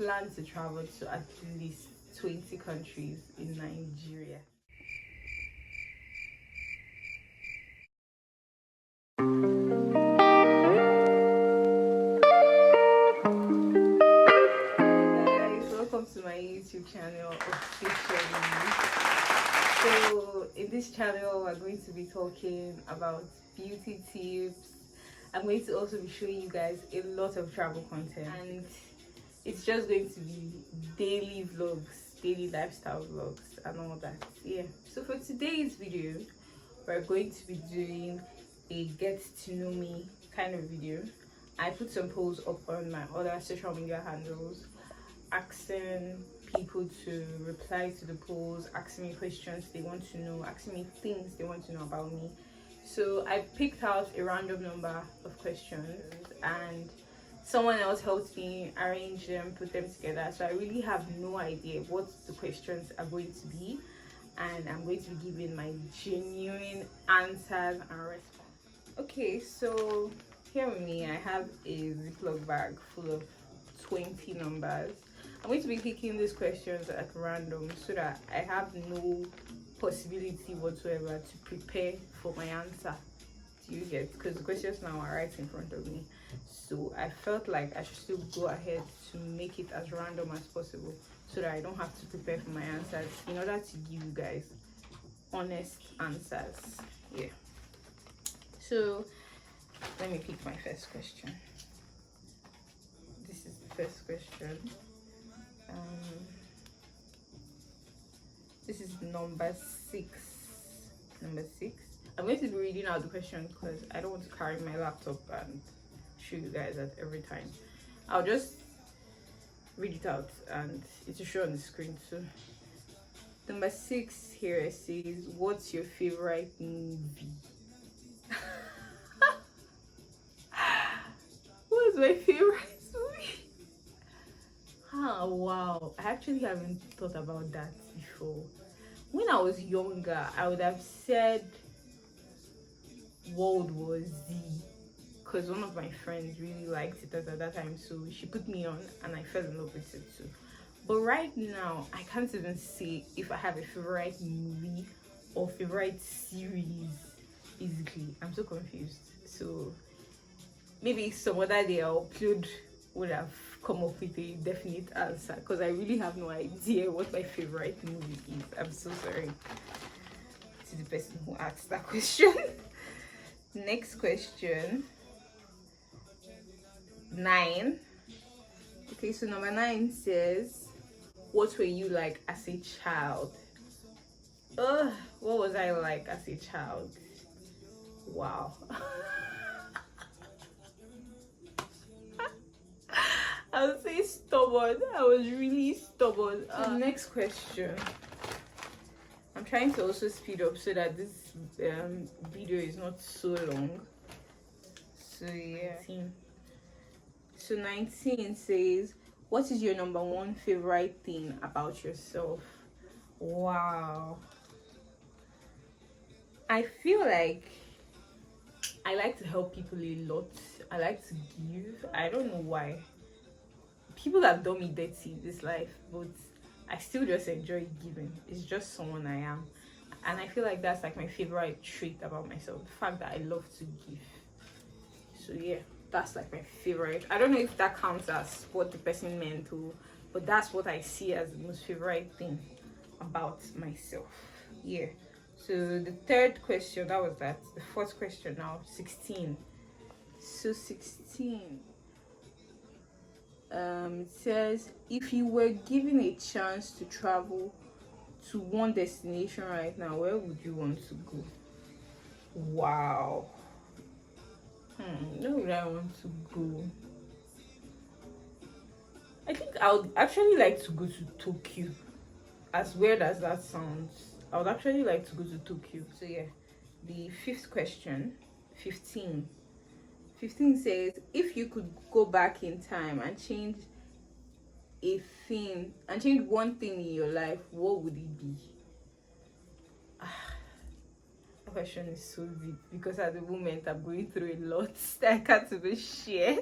plan to travel to at least 20 countries in Nigeria. Welcome to my YouTube channel officially. So in this channel we're going to be talking about beauty tips. I'm going to also be showing you guys a lot of travel content, and it's just going to be daily vlogs, daily lifestyle vlogs and all that. Yeah, so for today's video we're going to be doing a get to know me kind of video. I put some polls up on my other social media handles asking people to reply to the polls, asking me questions they want to know, asking me things they want to know about me. So I picked out a random number of questions and someone else helped me arrange them, put them together. So I really have no idea what the questions are going to be, and I'm going to be giving my genuine answers and response. Okay, so here with me I have a Ziploc bag full of 20 numbers. I'm going to be picking these questions at random so that I have no possibility whatsoever to prepare for my answer. Do you get? Because the questions now are right in front of me. So I felt like I should still go ahead to make it as random as possible so that I don't have to prepare for my answers in order to give you guys honest answers. Yeah. So let me pick my first question. This is the first question. This is number six. I'm going to be reading out the question because I don't want to carry my laptop and show you guys at every time. I'll just read it out and it will show on the screen too. Number 6 here says, what's your favorite movie? What's my favorite movie? Oh wow, I actually haven't thought about that before. When I was younger, I would have said World War Z because one of my friends really liked it at that time, so she put me on and I fell in love with it too. But right now, I can't even say if I have a favorite movie or favorite series. Basically, I'm so confused. So maybe some other day I'll upload would have come up with a definite answer because I really have no idea what my favorite movie is. I'm so sorry to the person who asked that question. Next question, 9. Okay, so number 9 says, what were you like as a child? What was I like as a child? Wow. I would say stubborn. I was really stubborn. Next question. I'm trying to also speed up so that this video is not so long. So yeah. 19. So 19 says, what is your number 1 favorite thing about yourself? Wow. I feel like I like to help people a lot. I like to give. I don't know why. People have done me dirty in this life, but I still just enjoy giving. It's just someone I am, and I feel like that's like my favorite trait about myself, the fact that I love to give. So yeah, that's like my favorite. I don't know if that counts as what the person meant to, but that's what I see as the most favorite thing about myself. Yeah. So the third question, that was that. The fourth question now, 16. So 16. It says, if you were given a chance to travel to one destination right now, where would you want to go? Wow. Where would I want to go? I think I would actually like to go to Tokyo. As weird as that sounds, I would actually like to go to Tokyo. So yeah, the fifth question, 15. 15 says, if you could go back in time and change one thing in your life, what would it be? The question is so deep because at the moment I'm going through a lot that I can't even share.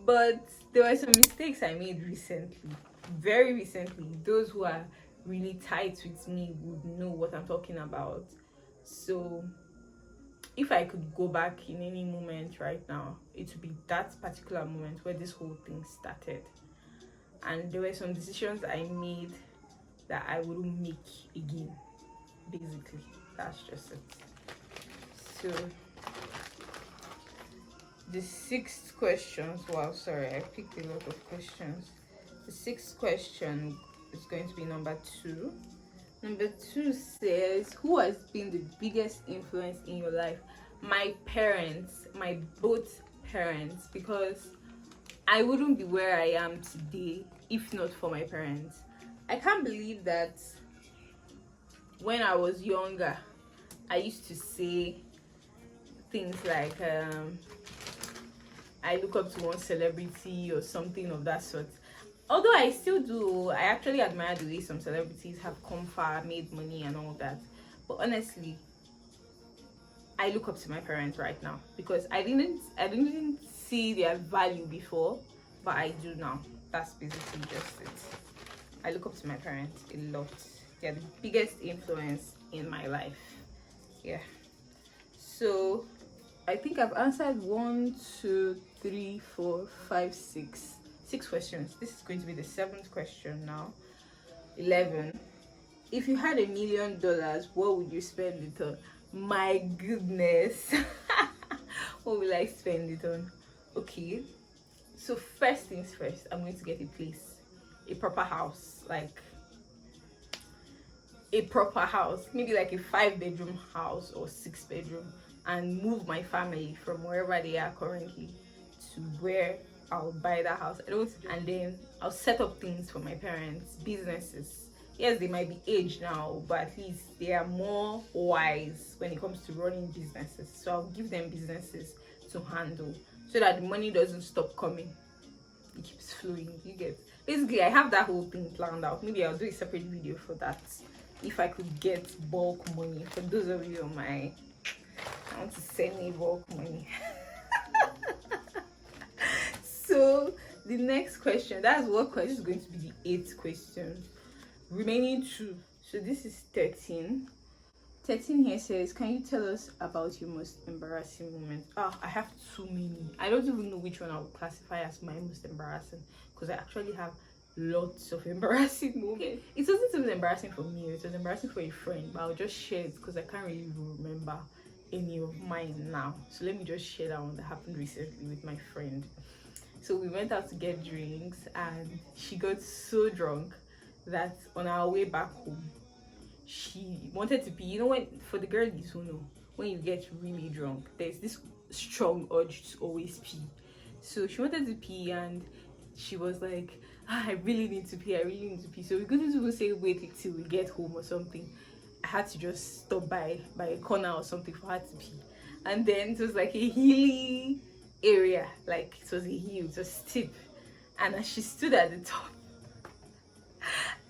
But there were some mistakes I made recently, very recently. Those who are really tight with me would know what I'm talking about. So if I could go back in any moment right now, it would be that particular moment where this whole thing started. And there were some decisions I made that I wouldn't make again. Basically, that's just it. So the sixth questions, wow, sorry, I picked a lot of questions. The sixth question is going to be number 2. Number 2 says, who has been the biggest influence in your life? My parents, my both parents, because I wouldn't be where I am today if not for my parents. I can't believe that when I was younger, I used to say things like, I look up to one celebrity or something of that sort. Although I still do, I actually admire the way some celebrities have come far, made money and all that. But honestly, I look up to my parents right now because I didn't see their value before, but I do now. That's basically just it. I look up to my parents a lot. They're the biggest influence in my life. Yeah. So I think I've answered 1, 2, 3, 4, 5, 6. 6 questions. This is going to be the 7th question now. 11. If you had $1 million, what would you spend it on? My goodness. What will I spend it on? Okay. So first things first, I'm going to get a place. A proper house. Like a proper house. Maybe like a 5-bedroom house or 6-bedroom. And move my family from wherever they are currently to where I'll buy that house. And then I'll set up things for my parents, businesses. Yes, they might be aged now, but at least they are more wise when it comes to running businesses. So I'll give them businesses to handle so that the money doesn't stop coming. It keeps flowing. You get, basically, I have that whole thing planned out. Maybe I'll do a separate video for that. If I could get bulk money, for those of you on my, I want to send me bulk money. So the next question, that's what question is going to be the 8th question. Remaining 2. So this is 13. 13 here says, can you tell us about your most embarrassing moment? I have too many. I don't even know which one I would classify as my most embarrassing, because I actually have lots of embarrassing moments. It wasn't even embarrassing for me, it was embarrassing for a friend, but I'll just share it because I can't really remember any of mine now. So let me just share that one that happened recently with my friend. So we went out to get drinks and she got so drunk that on our way back home she wanted to pee. You know, when, for the girls who know, when you get really drunk, there's this strong urge to always pee. So she wanted to pee and she was like, I really need to pee, I really need to pee. So we couldn't even say wait till we get home or something. I had to just stop by a corner or something for her to pee. And then it was like a hilly area, like it was a hill, it was steep. And as she stood at the top,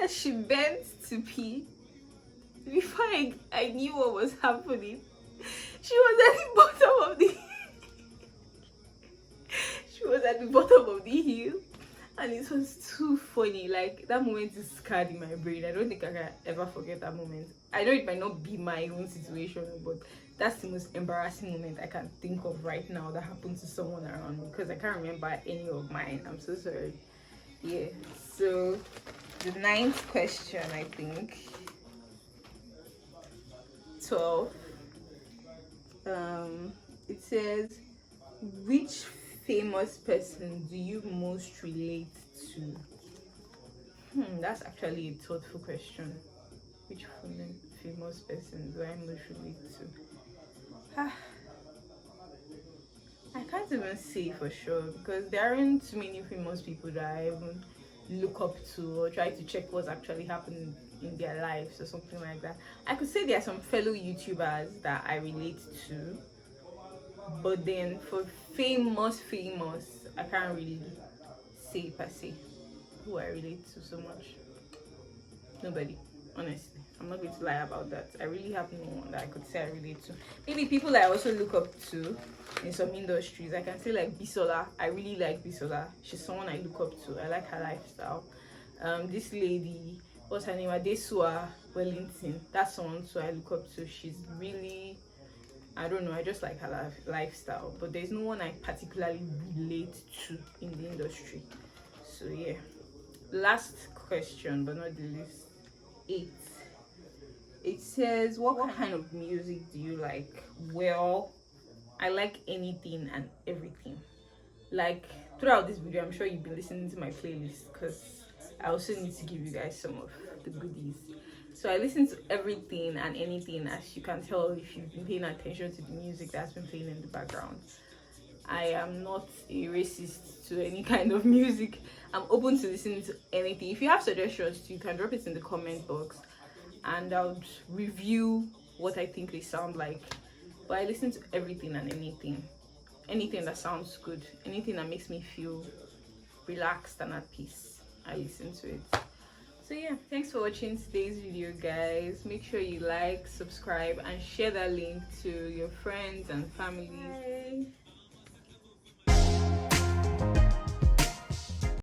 as she bent to pee, before I knew what was happening, she was at the bottom of the she was at the bottom of the hill. And it was too funny. Like, that moment is scarred in my brain. I don't think I can ever forget that moment. I know it might not be my own situation, but that's the most embarrassing moment I can think of right now that happened to someone around me, because I can't remember any of mine. I'm so sorry. Yeah. So the 9th question, I think. 12. It says, which famous person do you most relate to? That's actually a thoughtful question. Which famous person do I most relate to? I can't even say for sure, because there aren't too many famous people that I even look up to or try to check what's actually happening in their lives or something like that. I could say there are some fellow YouTubers that I relate to, but then for famous, I can't really say per se who I relate to so much. Nobody, honestly. I'm not going to lie about that. I really have no one that I could say I relate to. Maybe people I also look up to in some industries. I can say like Bisola. I really like Bisola. She's someone I look up to. I like her lifestyle. This lady, what's her name? Adesua Wellington. That's someone too I look up to. She's really, I don't know, I just like her lifestyle. But there's no one I particularly relate to in the industry. So yeah. Last question, but not the least. 8. It says, what kind of music do you like? Well, I like anything and everything. Like, throughout this video, I'm sure you've been listening to my playlist because I also need to give you guys some of the goodies. So I listen to everything and anything, as you can tell if you've been paying attention to the music that's been playing in the background. I am not a racist to any kind of music. I'm open to listening to anything. If you have suggestions, you can drop it in the comment box and I'll review what I think they sound like. But I listen to everything and anything that sounds good, anything that makes me feel relaxed and at peace, I listen to it. So yeah, thanks for watching today's video, guys. Make sure you like, subscribe and share that link to your friends and family. Bye.